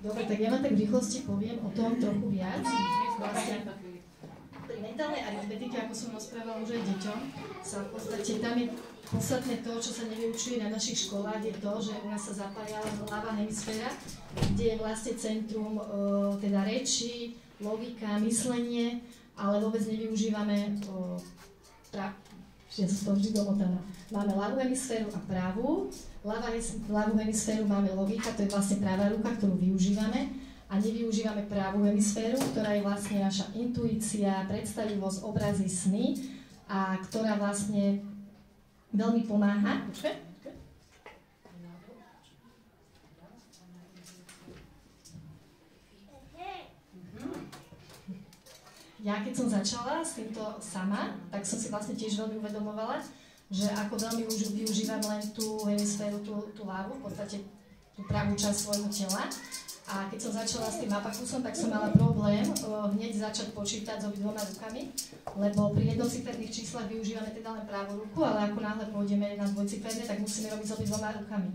Dobre, tak ja vám tak v rýchlosti poviem o tom trochu viac. Vlastne pri mentálnej aritmetike, ako som rozprávala už aj deťom, sa v podstate tam je podstatné to, čo sa nevyučuje na našich školách, je to, že u nás sa zapája ľavá hemisféra, kde je vlastne centrum teda reči, logika, myslenie, ale vôbec nevyužívame ja som z toho vždy domotaná. Máme ľavú hemisféru a pravú. Ľavú hemisféru máme logika, to je vlastne pravá ruka, ktorú využívame. A nevyužívame pravú hemisféru, ktorá je vlastne naša intuícia, predstavivosť, obrazy, sny a ktorá vlastne veľmi pomáha. Ja keď som začala s týmto sama, tak som si vlastne tiež veľmi uvedomovala, že ako veľmi využívam len tú hemisféru, tú ľavú, v podstate tú pravú časť svojho tela. A keď som začala s tým abakusom, tak som mala problém hneď začať počítať s obidvoma rukami, lebo pri jednociferných číslach využívame teda len pravú ruku, ale ako náhle pôjdeme na dvojciferné, tak musíme robiť s obidvoma rukami.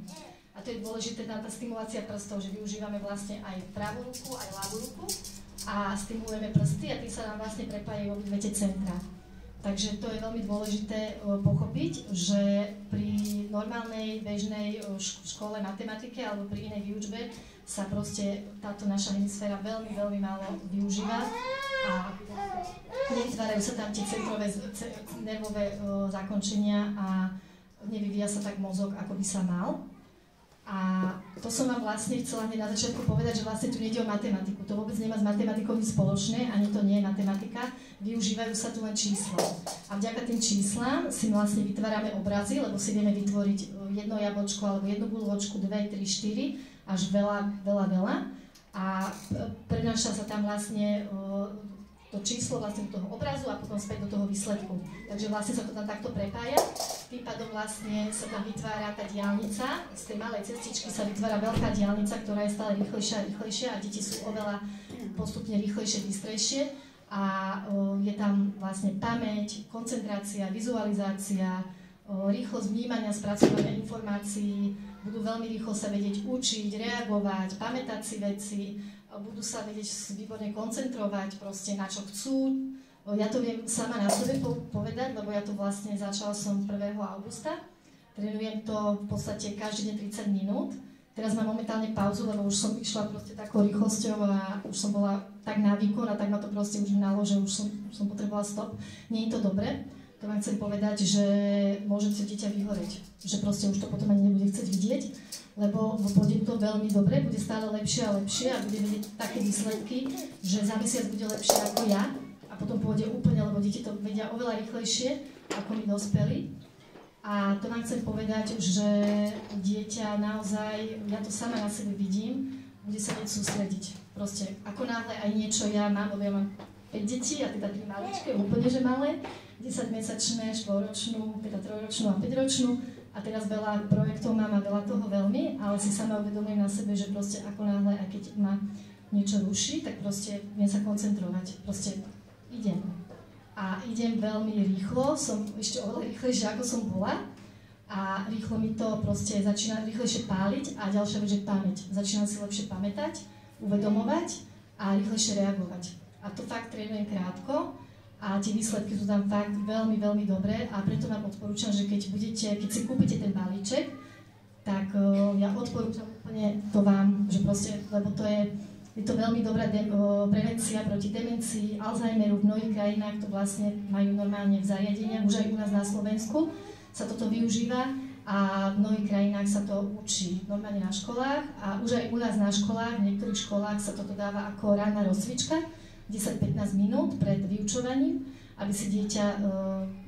A to je dôležité tá stimulácia prstov, že využívame vlastne aj pravú ruku, aj ľavú ruku a stimulujeme prsty a tým sa nám vlastne prepájajú obidve tie centra. Takže to je veľmi dôležité pochopiť, že pri normálnej bežnej škole matematike alebo pri inej výučbe sa proste táto naša hemisféra veľmi, veľmi málo využíva a nevytvárajú sa tam tie centrové nervové zakončenia a nevyvíja sa tak mozog, ako by sa mal. A to som vám vlastne chcela hneď na začiatku povedať, že vlastne tu nejde o matematiku. To vôbec nemá s matematikou nič spoločné, ani to nie je matematika. Využívajú sa tu len čísla. A vďaka tým číslam si vlastne vytvárame obrazy, lebo si vieme vytvoriť jedno jablčko alebo jednu guľočku, 2, 3, 4, až veľa, veľa, veľa. A prenáša sa tam vlastne to číslo vlastne do toho obrazu a potom späť do toho výsledku. Takže vlastne sa to tam takto prepája. Tým pádom vlastne sa tam vytvára tá diaľnica. Z tej malej cestičky sa vytvára veľká diaľnica, ktorá je stále rýchlejšia a rýchlejšia a deti sú oveľa postupne rýchlejšie, bystrejšie. A je tam vlastne pamäť, koncentrácia, vizualizácia, rýchlosť vnímania, spracovania informácií, budú veľmi rýchlo sa vedieť učiť, reagovať, pamätať si veci, budú sa vedieť výborne koncentrovať proste na čo chcú. Ja to viem sama na sebe povedať, lebo ja to vlastne začala som 1. augusta. Trénujem to v podstate každý deň 30 minút. Teraz mám momentálne pauzu, lebo už som išla proste takou rýchlosťou a už som bola tak na výkon a tak ma to proste už hnalo, že už som potrebovala stop. Nie je to dobre. To vám chcem povedať, že môže to dieťa vyhoreť. Že proste už to potom ani nebude chcieť vidieť, lebo pôjde to veľmi dobre, bude stále lepšie a lepšie a bude vedieť také výsledky, že za mesiac bude lepšie ako ja a potom pôjde úplne, lebo deti to vedia oveľa rýchlejšie ako my dospelí. A to vám chcem povedať, že dieťa naozaj, ja to sama na sebe vidím, bude sa vedieť sústrediť. Proste ako náhle aj niečo ja mám, lebo ja mám 5 detí a teda 3 maličké, úplne že malé, 10-mesačné, 4-ročnú, teda 3-ročnú a 5-ročnú a teraz veľa projektov mám a veľa toho veľmi, ale si sama uvedomujem na sebe, že proste ako náhle, aj keď ma niečo ruší, tak proste viem sa koncentrovať, proste idem. A idem veľmi rýchlo, som ešte oveľa rýchlejšie ako som bola a rýchlo mi to proste začína rýchlejšie páliť a ďalšia vec je pamäť. Začínam si lepšie pamätať, uvedomovať a rýchlejšie reagovať. A to fakt trénujem krátko. A tie výsledky sú tam fakt veľmi, veľmi dobré a preto vám odporúčam, že keď si kúpite ten balíček, tak ja odporúčam úplne to vám, že proste, lebo je to veľmi dobrá prevencia proti demencii, Alzheimeru. V mnohých krajinách to vlastne majú normálne v zariadeniach, už aj u nás na Slovensku sa toto využíva a v mnohých krajinách sa to učí normálne na školách a už aj u nás na školách, v niektorých školách sa toto dáva ako ranná rozcvička, 10-15 minút pred vyučovaním, aby si dieťa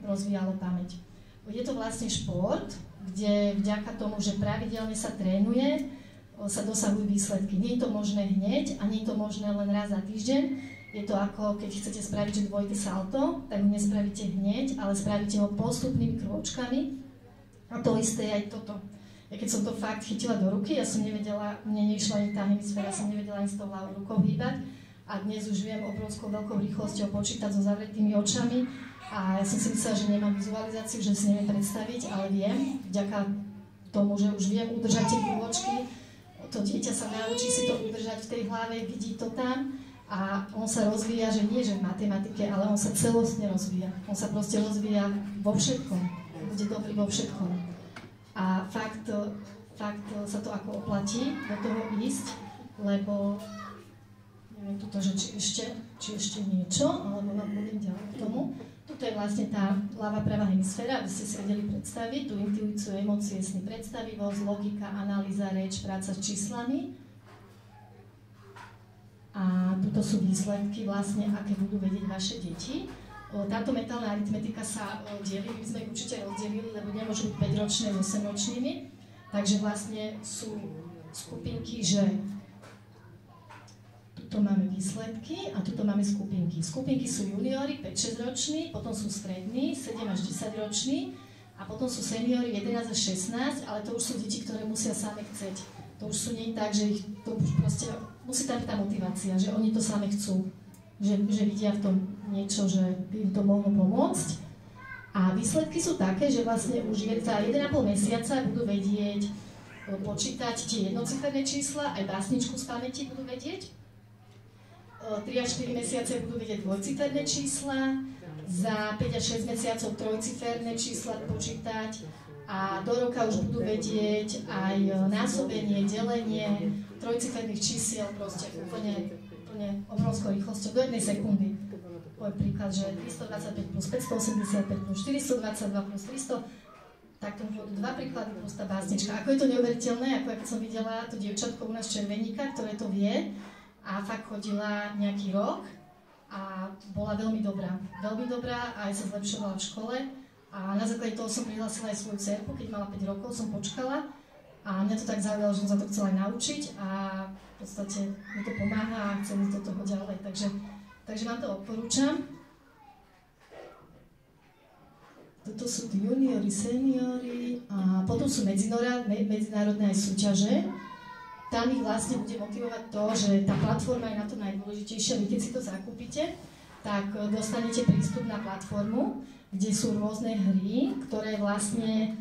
rozvíjalo pamäť. Je to vlastne šport, kde vďaka tomu, že pravidelne sa trénuje, sa dosahujú výsledky. Nie je to možné hneď a nie je to možné len raz za týždeň. Je to ako, keď chcete spraviť že dvojité salto, tak ho nespravíte hneď, ale spravíte ho postupnými krôčkami. A to isté je aj toto. Ja keď som to fakt chytila do ruky, ja som nevedela, mne nešla ani tá hemisféra, som nevedela ani s tou ľavou rukou hýbať. A dnes už viem obrovskou veľkou rýchlosťou počítať so zavretými očami a ja som si myslela, že nemám vizualizáciu, že si neviem predstaviť, ale viem, vďaka tomu, že už viem udržať tie guľočky, to dieťa sa naučí si to udržať v tej hlave, vidí to tam a on sa rozvíja, že nie že v matematike, ale on sa celostne rozvíja. On sa proste rozvíja vo všetkom. Bude dobrý vo všetkom. A fakt sa to ako oplatí do toho ísť, lebo neviem tuto, že či ešte niečo, alebo vám budem ďalej k tomu. Toto je vlastne tá ľavá pravá hemisféra, aby ste si vedeli predstaviť, tú intuíciu, emócie, sny, predstavivosť, logika, analýza, reč, práca s číslami. A tuto sú výsledky vlastne, aké budú vedieť vaše deti. Táto mentálna aritmetika sa delí, my sme ich určite rozdelili, lebo nemôžu byť 5-ročné s 8-ročnými. Takže vlastne sú skupinky, že tuto máme výsledky a tuto máme skupinky. Skupinky sú juniori, 5-6 roční, potom sú strední, 7 až 10 roční a potom sú seniori 11 až 16, ale to už sú deti, ktoré musia same chceť. To už sú nie tak, že ich to už proste, musí tam byť tá motivácia, že oni to same chcú, že vidia v tom niečo, že by im to mohlo pomôcť. A výsledky sú také, že vlastne už za 1,5 mesiaca budú vedieť počítať tie jednociferné čísla, aj básničku z pamäti budú vedieť. 3 až 4 mesiace budú vedieť dvojciferné čísla, za 5 až 6 mesiacov trojciferné čísla počítať a do roka už budú vedieť aj násobenie, delenie trojciferných čísiel proste úplne obrovskou rýchlosťou do 1 sekundy. Poviem príklad, že 325 plus 585 plus 422 plus 300, tak tomu budú 2 príklady plus tá básnička. Ako je to neuveriteľné, ako keď som videla to dievčatko u nás Červeníka, ktoré to vie a fakt chodila nejaký rok a bola veľmi dobrá. Veľmi dobrá a aj sa zlepšovala v škole a na základe toho som prihlásila aj svoju dcerku, keď mala 5 rokov, som počkala a mňa to tak zaujalo, že som sa to chcela aj naučiť a v podstate mi to pomáha a chcem ísť do toho ďalej. Takže vám to odporúčam. Toto sú juniori, seniori a potom sú medzinárodné aj súťaže. Tam ich vlastne bude motivovať to, že tá platforma je na to najdôležitejšia. Vy keď si to zakúpite, tak dostanete prístup na platformu, kde sú rôzne hry, ktoré vlastne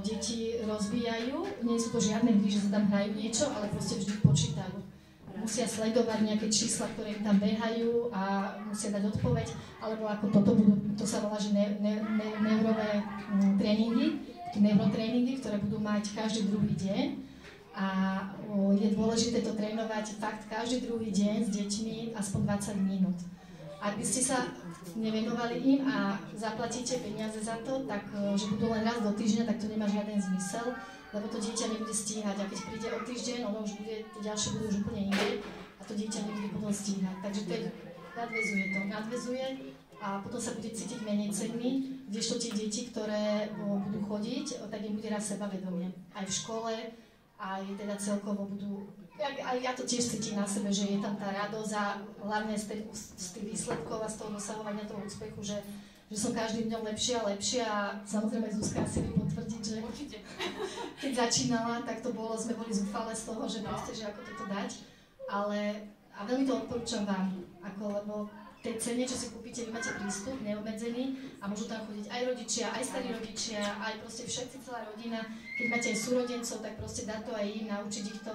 deti rozvíjajú. Nie sú to žiadne hry, že sa tam hrajú niečo, ale proste vždy počítajú. Musia sledovať nejaké čísla, ktoré im tam behajú a musia dať odpoveď, alebo ako to sa volá, že neurové tréningy, neurotréningy, ktoré budú mať každý druhý deň. A je dôležité to trénovať fakt každý druhý deň s deťmi aspoň 20 minút. Ak by ste sa nevenovali im a zaplatíte peniaze za to, tak že budú len raz do týždňa, tak to nemá žiaden zmysel, lebo to dieťa nebude stíhať a keď príde o týždeň, ono už bude, tie ďalšie budú už úplne iné a to dieťa nebude potom stíhať. Takže to je, nadväzuje a potom sa bude cítiť menej cenný, kdežto tie deti, ktoré budú chodiť, tak im bude raz sebavedomie. Aj v škole, aj teda celkovo budú, ja to tiež cítim na sebe, že je tam tá radosť a hlavne z tých výsledkov a z toho dosahovania toho úspechu, že som každým dňom lepšia a lepšia a samozrejme Zuzka asi by potvrdiť, že určite. Keď začínala, tak to bolo, sme boli zúfale z toho, že proste, že ako toto dať, ale a veľmi to odporúčam vám, lebo tej cene, čo si kúpite, vy máte prístup neobmedzený a môžu tam chodiť aj rodičia, aj starí rodičia, aj proste všetci, celá rodina. Keď máte aj súrodencov, tak proste dá to aj im, naučiť ich to.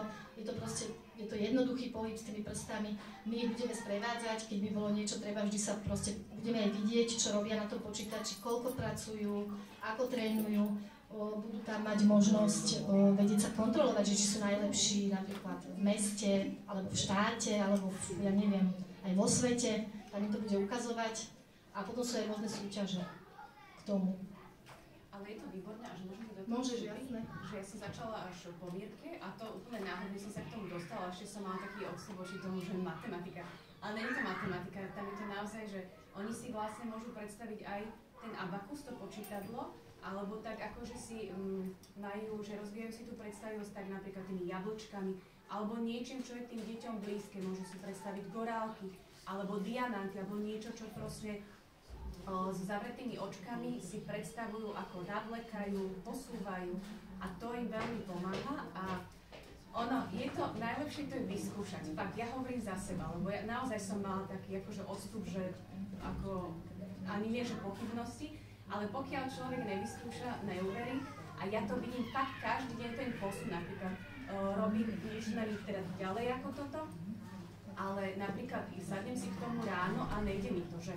Je to jednoduchý pohyb s tými prstami. My ich budeme sprevádzať, keď by bolo niečo treba, vždy sa proste budeme aj vidieť, čo robia na tom počítači, koľko pracujú, ako trénujú. Budú tam mať možnosť vedieť sa kontrolovať, že či sú najlepší napríklad v meste, alebo v štáte, alebo ja neviem, aj vo svete. Tam mi to bude ukazovať. A potom sú aj rôzne súťaže k tomu. Ale je to výborné, až môžeme do toho, môžeš, jasné. Že ja som začala až po Mierke a to úplne náhodne som sa k tomu dostala, ešte som mala taký odsud voči tomu, že matematika. Ale nie je to matematika, tam je to naozaj, že oni si vlastne môžu predstaviť aj ten abakus, to počítadlo, alebo tak akože si majú, že rozvíjajú si tú predstavivosť tak napríklad tými jablčkami, alebo niečím, čo je tým deťom blízke, môžu si predstaviť gorálky, alebo diamanty, alebo niečo, čo proste s zavretými očkami si predstavujú, ako nadlekajú, posúvajú a to im veľmi pomáha a je to, najlepšie to je vyskúšať. Fakt, ja hovorím za seba, lebo ja naozaj som mala taký akože odstup, že ako, ani nie, že pochybnosti, ale pokiaľ človek nevyskúša, neuverí a ja to vidím fakt každý deň ten posun, napríklad využívajú teda ďalej ako toto, ale napríklad sadnem si k tomu ráno a nejde mi to, že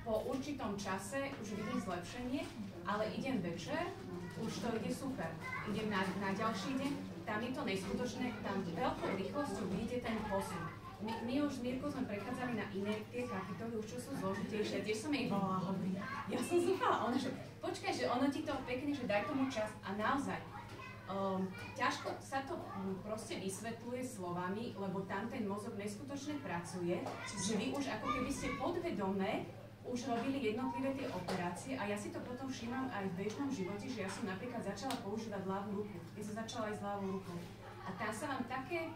po určitom čase už vidím zlepšenie, ale idem večer, už to ide super. Idem na ďalší deň, tam je to neskutočné, tam veľkou rýchlosťou vidíte ten posun. My už s Mírkou sme prechádzali na iné tie kapitoly, už čo sú zložitejšie, tiež som jej volala, hovorí, ja som zúfala, ona že počkaj, že ono ti to pekne, že daj tomu čas a naozaj. Ťažko sa to proste vysvetľuje slovami, lebo tam ten mozog neskutočne pracuje, že vy už ako keby ste podvedome už robili jednotlivé tie operácie a ja si to potom všímam aj v bežnom živote, že ja som napríklad začala používať ľavú ruku. Ja som začala aj s ľavou rukou. A tam sa vám také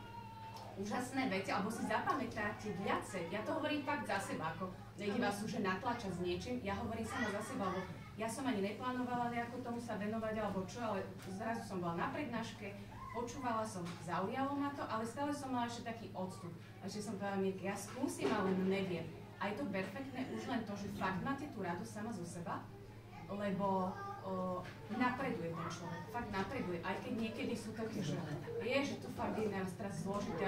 úžasné veci, alebo si zapamätáte viacej. Ja to hovorím fakt za seba, ako nejde vás už natlačať s niečím, ja hovorím sama za seba, lebo ja som ani neplánovala nejako tomu sa venovať alebo čo, ale zrazu som bola na prednáške, počúvala som, zaujalo ma to, ale stále som mala ešte taký odstup. A že som povedala, Mírke, ja skúsim, ale neviem. A je to perfektné už len to, že fakt máte tú radosť sama zo seba, lebo napreduje ten človek, fakt napreduje, aj keď niekedy sú také, že to fakt je teraz zložité,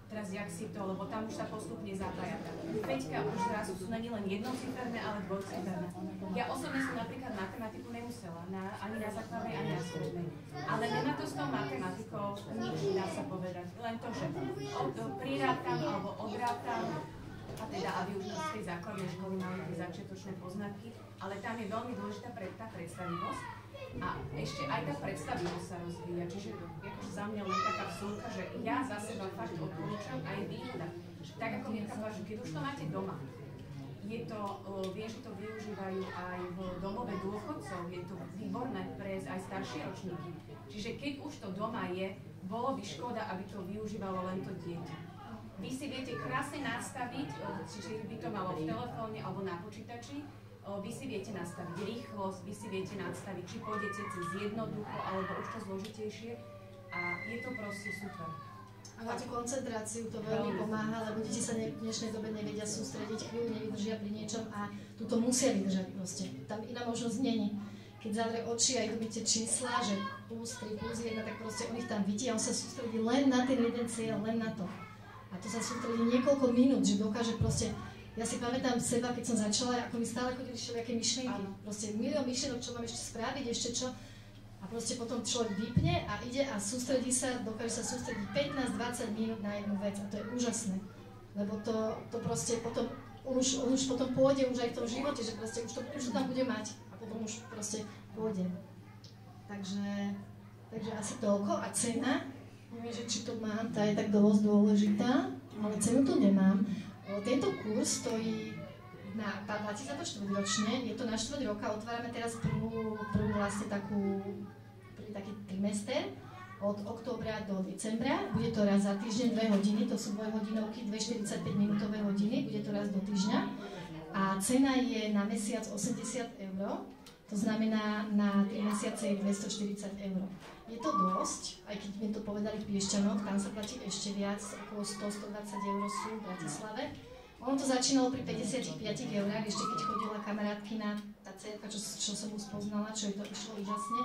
teraz jak si to, lebo tam už sa postupne zapája. Peťka už zrazu sú není len jednociferné, ale dvojciferné. Ja osobne som napríklad matematiku nemusela, ani na základnej, ani na strednej. Ale nemá to s tou matematikou nič, dá sa povedať. Len to, že prirátam alebo odrátam, a teda aby už z tej základnej školy mali tie začiatočné poznatky, ale tam je veľmi dôležitá tá predstavivosť a ešte aj tá predstavivosť sa rozvíja, čiže akože za mňa len taká vsúka, že ja za seba fakt odporúčam aj výhoda. Tak ako Mírka povedala, že keď už to máte doma, je to, viem, že to využívajú aj v domove dôchodcov, je to výborné pre aj staršie ročníky. Čiže keď už to doma je, bolo by škoda, aby to využívalo len to dieťa. Vy si viete krásne nastaviť, čiže by to malo v telefóne alebo na počítači, vy si viete nastaviť rýchlosť, vy si viete nastaviť, či pôjdete cez jednoducho alebo už to zložitejšie a je to proste super. A máte koncentráciu, to veľmi pomáha, lebo deti sa v dnešnej dobe nevedia sústrediť, chvíľu nevydržia pri niečom a tuto musia vydržať proste. Tam iná možnosť není. Keď zavrie oči a idú byť tie čísla, že plus 3, plus 1, tak proste on ich tam vidí a on sa sústredí len na ten jeden cieľ, len na to. A to sa sústredí niekoľko minút, že dokáže proste, ja si pamätám seba, keď som začala, ako mi stále chodili všelijaké myšlienky. Proste milión myšlienok, čo mám ešte spraviť, ešte čo. A proste potom človek vypne a ide a sústredí sa, dokáže sa sústrediť 15-20 minút na jednu vec. A to je úžasné. Lebo to proste potom, on už potom pôjde už aj v tom živote, že proste už to tam bude mať. A potom už proste pôjde. Takže asi toľko. A cena? Neviem, že či to mám, tá je tak dosť dôležitá, ale cenu tu nemám. Tento kurz stojí, platí za to štvrťročne, je to na 4 roka, otvárame teraz prvú vlastne taký trimester od októbra do decembra. Bude to raz za týždeň 2 hodiny, to sú dvojhodinovky, 2 45-minútové hodiny, bude to raz do týždňa. A cena je na mesiac 80 €, to znamená na 3 mesiace je 240 €. Je to dosť, aj keď mi to povedali v Piešťanoch, tam sa platí ešte viac, okolo 100-120 € sú v Bratislave. Ono to začínalo pri 55 €, ešte keď chodila kamarátkina, tá dcerka, čo som už spoznala, čo jej to išlo úžasne.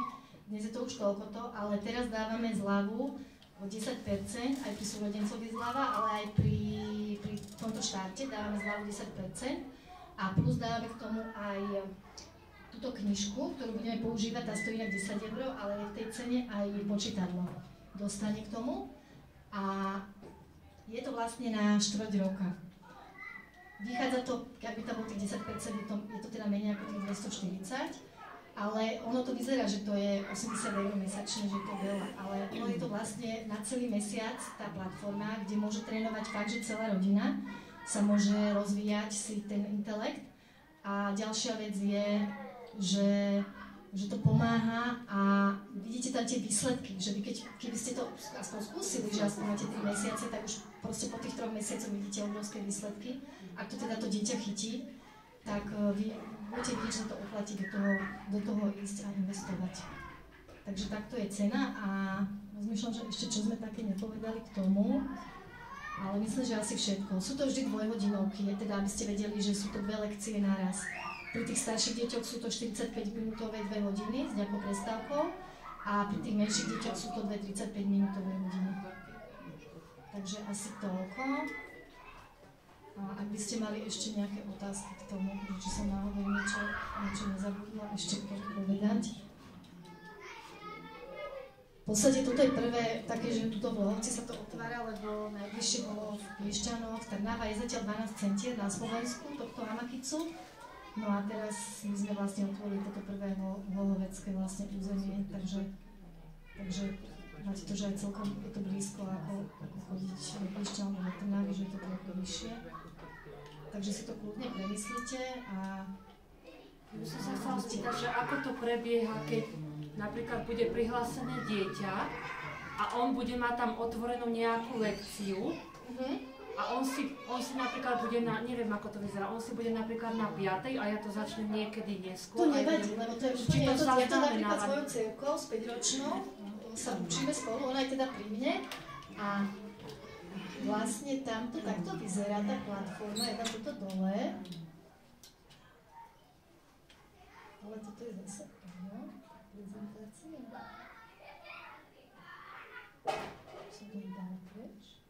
Dnes je to už toľkoto, ale teraz dávame zľavu o 10%, aj pri súrodencoch je zľava, ale aj pri tomto štarte dávame zľavu 10% a plus dávame k tomu aj túto knižku, ktorú budeme používať, tá stojí na 10 €, ale je v tej cene aj počítadlo. Dostane k tomu a je to vlastne na 4 roka. Vychádza to, ak by tam bolo tých 10%, je to teda menej ako tých 240, ale ono to vyzerá, že to je 80 € mesačne, že je to veľa, ale ono je to vlastne na celý mesiac tá platforma, kde môže trénovať fakt, že celá rodina sa môže rozvíjať si ten intelekt. A ďalšia vec je, že to pomáha a vidíte tam tie výsledky, že vy keby ste to aspoň skúsili, že aspoň máte 3 mesiace, tak už proste po tých 3 mesiacoch vidíte obrovské výsledky. Ak to teda to dieťa chytí, tak vy budete vidieť, že sa to oplatí do toho ísť a investovať. Takže takto je cena a rozmýšľam, že ešte čo sme také nepovedali k tomu, ale myslím, že asi všetko. Sú to vždy dvojhodinovky, teda aby ste vedeli, že sú to 2 lekcie naraz. Pri tých starších deťoch sú to 45-minútové 2 hodiny s nejakou prestávkou a pri tých menších deťoch sú to 2 35-minútové hodiny. Takže asi toľko. A ak by ste mali ešte nejaké otázky k tomu, či som náhodou niečo nezabudla ešte povedať. V podstate toto je prvé také, že tuto v Lohovci sa to otvára, lebo najbližšie bolo v Piešťanoch, Trnava je zatiaľ 12 centier na Slovensku, tohto Amakicu. No a teraz my sme vlastne otvorili toto prvé lohovecké vlastne územie, takže máte to, že aj celkom je to blízko, ako chodiť do Piešťanov, do Trnavy, že je to trochu vyššie. Takže si to kľudne premyslíte a... Ja som sa chcela spýtať, že ako to prebieha, keď napríklad bude prihlásené dieťa a on bude mať tam otvorenú nejakú lekciu a on si napríklad bude na, neviem ako to vyzerá, on si bude napríklad na 5. a ja to začnem niekedy neskôr. To nevadí, lebo to je úplne, ja to napríklad s mojou dcerkou, s 5-ročnou, sa učíme spolu, ona je teda pri mne a vlastne tamto takto vyzerá tá platforma, je tam toto dole. Ale toto je zase prezentácia. Som to dala preč.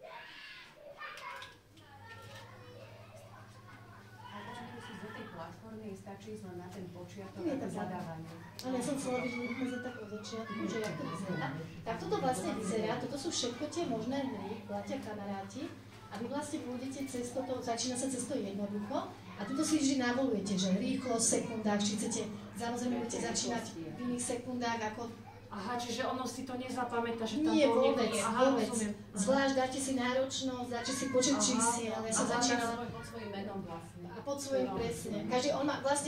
Do tej platformy stačí len na ten počiatok a zadávanie. Ale ja som chcela byť ukázať tak od začiatku, že jak to vyzerá. Tak toto vlastne vyzerá, toto sú všetko tie možné hry, platia kamaráti. A vy vlastne pôjdete cez toto, začína sa cez to jednoducho. A tuto si vždy navolujete, že rýchlo, sekundách, či chcete, samozrejme budete začínať v iných sekundách ako... Aha, čiže ono si to nezapamätá, že tam nie, bol vôbec, vôbec. Zvlášť dáte si náročnosť, dáte si počet čísiel, ja som začínala... Pod svojím menom vlastne. A pod svojím presne.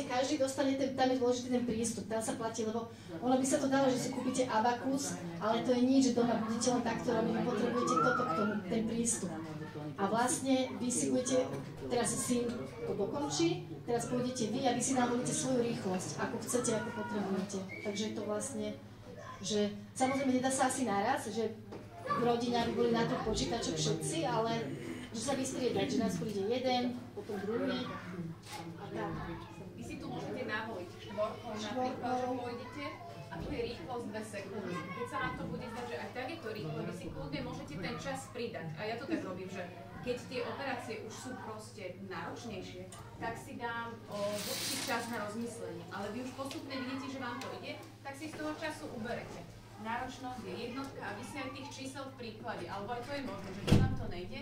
Každý dostane, tam je dôležitý ten prístup, tam sa platí, lebo ono by sa to dalo, že si kúpite abakus, ale to je nič, že doma budete len takto robiť, vy potrebujete toto k tomu, ten prístup. A vlastne vy si budete, teraz syn to dokončí, teraz pôjdete vy a vy si navolíte svoju rýchlosť, ako chcete, ako potrebujete. Takže je to vlastne, že samozrejme nedá sa asi naraz, že v rodine by boli na to počítačoch všetci, ale že sa vystriedať, že nás príde jeden, potom druhý a tak. Vy si tu môžete navoliť štvorkou napríklad, že pôjdete a tu je rýchlosť 2 sekundy. Keď sa vám to bude zdať, že aj tak je to rýchlo, vy si kľudne môžete ten čas pridať. A ja to tak robím, že keď tie operácie už sú proste náročnejšie, tak si dám dlhší čas na rozmyslenie. Ale vy už postupne vidíte, že vám to ide, tak si z toho času uberete. Náročnosť je jednotka a vy si aj tých čísel v príklade, alebo aj to je možné, že keď vám to nejde,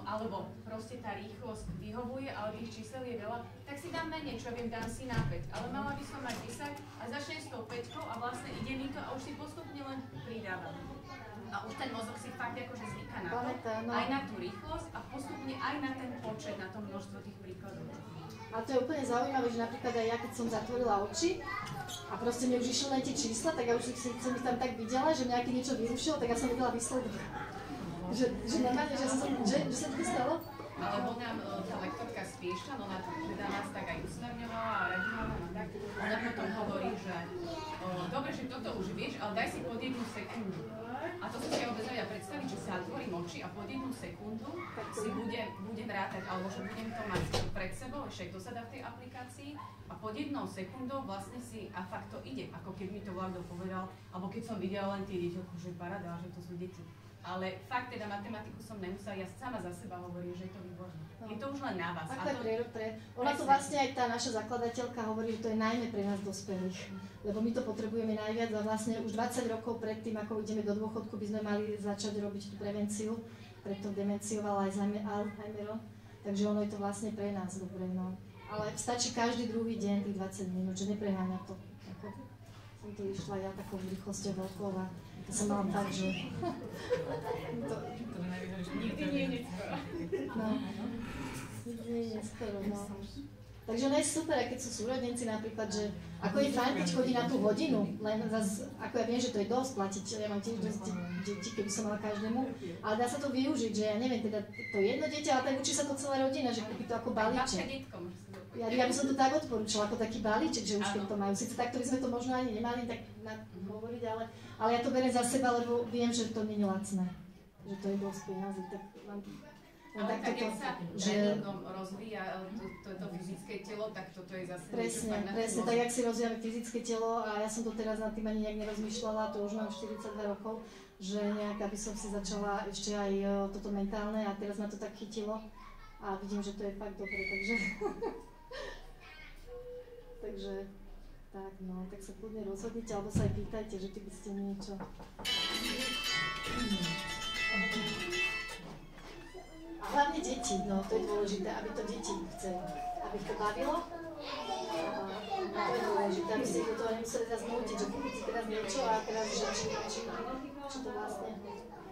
alebo proste tá rýchlosť vyhovuje, ale tých čísel je veľa, tak si dám menej, čo viem, dám si na 5. Ale mala by som mať 10 a začnem s tou 5 a vlastne ide mi to a už si postupne len pridávam. A už ten mozog si fakt akože zvyká na to, aj na tú rýchlosť a postupne aj na ten počet, na to množstvo tých príkladov. A to je úplne zaujímavé, že napríklad aj ja, keď som zatvorila oči a proste mne už išli len tie čísla, tak ja už som ich tam tak videla, že mňa keď niečo vyrušilo, tak ja som videla výsledok. Že normálne, že sa to stalo? Alebo nám tá lektorka z Piešťan, ona teda nás tak aj usmerňovala a radila nám a tak, ona potom hovorí, že dobre, že toto už vieš, ale daj si pod 1 sekundu. A to si ja vôbec vedia predstaviť, že sa otvorím oči a pod 1 sekundu si budem rátať, alebo že budem to mať pred sebou, ešte to sa dá v tej aplikácii, a pod 1 sekundou vlastne si, a fakt to ide, ako keby mi to vlákto povedal, alebo keď som videla len tie deti, že paráda, že to sú deti. Ale fakt teda matematiku som nemusela, ja sama za seba hovorím, že je to výborné. No. Je to už len na vás. Ona to vlastne aj tá naša zakladateľka hovorí, že to je najmä pre nás dospelých. Lebo my to potrebujeme najviac a vlastne už 20 rokov pred tým, ako ideme do dôchodku, by sme mali začať robiť tú prevenciu pred tou demenciou, ale aj Alzheimerom. Takže ono je to vlastne pre nás dobre. No. Ale stačí každý druhý deň tých 20 minút, že nepreháňa to. Ako som tu išla ja takou rýchlosťou veľkou a to som mala tak, že... Nikdy nie je neskoro. No, nikdy nie je neskoro, no. Takže ono je super, keď sú súrodenci napríklad, že ako je fajn, keď chodí na tú hodinu, len zase, ako ja viem, že to je dosť platiť, ja mám tiež dosť detí, keby som mala každému, ale dá sa to využiť, že ja neviem, teda to jedno dieťa, ale tak učí sa to celá rodina, že kúpi to ako balíček. Ja by som to tak odporúčala, ako taký balíček, že už keď to majú. Sice takto by sme to možno ani nemali tak hovoriť, ale ja to beriem za seba, lebo viem, že to nie je lacné. Že to je dosť peniazy, tak mám... Ale tak keď sa tréningom rozvíja to fyzické telo, tak toto je zase... Presne, tak jak si rozvíjame fyzické telo a ja som to teraz nad tým ani nejak nerozmýšľala, to už mám 42 rokov, že nejak, aby som si začala ešte aj toto mentálne a teraz ma to tak chytilo a vidím, že to je fakt dobre, takže takže tak, no, tak sa kľudne rozhodnite, alebo sa aj pýtajte, že keby ste niečo. A hlavne deti, no, to je dôležité, aby to deti chceli, aby ich to bavilo. A to je dôležité, aby ste ich do toho nemuseli zase nútiť, že kúpiť si teraz niečo a teraz, že či to vlastne.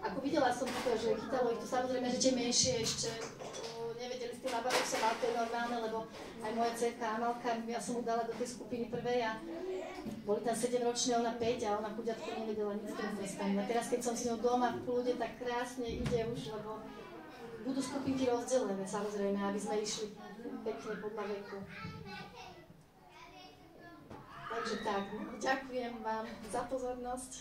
Ako videla som to, že chytalo ich to, samozrejme, že tie menšie ešte nevedeli s tým nabaviť sa, ale to je normálne, lebo aj moja dcerka Amalka, ja som mu dala do tej skupiny prvej a boli tam 7-ročné, ona 5 a ona chuďatko nevedela nič s tým prstami. A teraz, keď som s ňou doma v kľude, tak krásne ide už, lebo budú skupinky rozdelené, samozrejme, aby sme išli pekne podľa veku. Takže tak, ďakujem vám za pozornosť.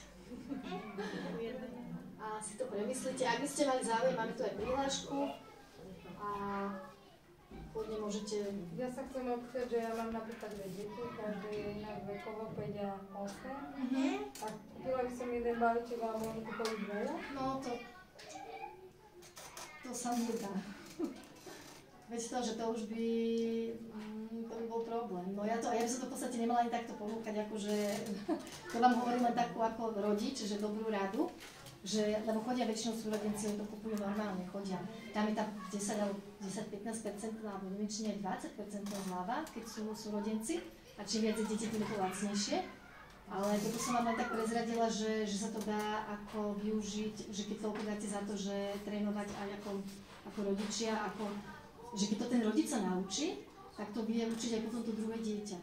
A si to premyslíte. Ak by ste mali záujem, máme tu aj prihlášku. A kľudne môžete... Ja sa chcem opýtať, že ja mám napríklad dve deti, každé je inak vekovo 5 a 8. A kúpila by som jeden balíček, ale môžem kúpiť veľa? No to sa nedá. Veď to, že to už by bol problém. No ja by som to v podstate nemala ani takto ponúkať, akože to vám hovorím len takú ako rodič, že dobrú radu, že, lebo chodia väčšinou súrodenci, oni to kupujú normálne, chodia. Tam je tam 10 alebo 10-15%, alebo neviem, či nie 20% zľava, keď sú súrodenci. A čím viac deti, tým je to lacnejšie. Ale toto som vám len tak prezradila, že sa to dá ako využiť, že keď toľko dáte za to, že trénovať aj ako rodičia, že keď to ten rodič sa naučí, tak to vie učiť aj potom to druhé dieťa.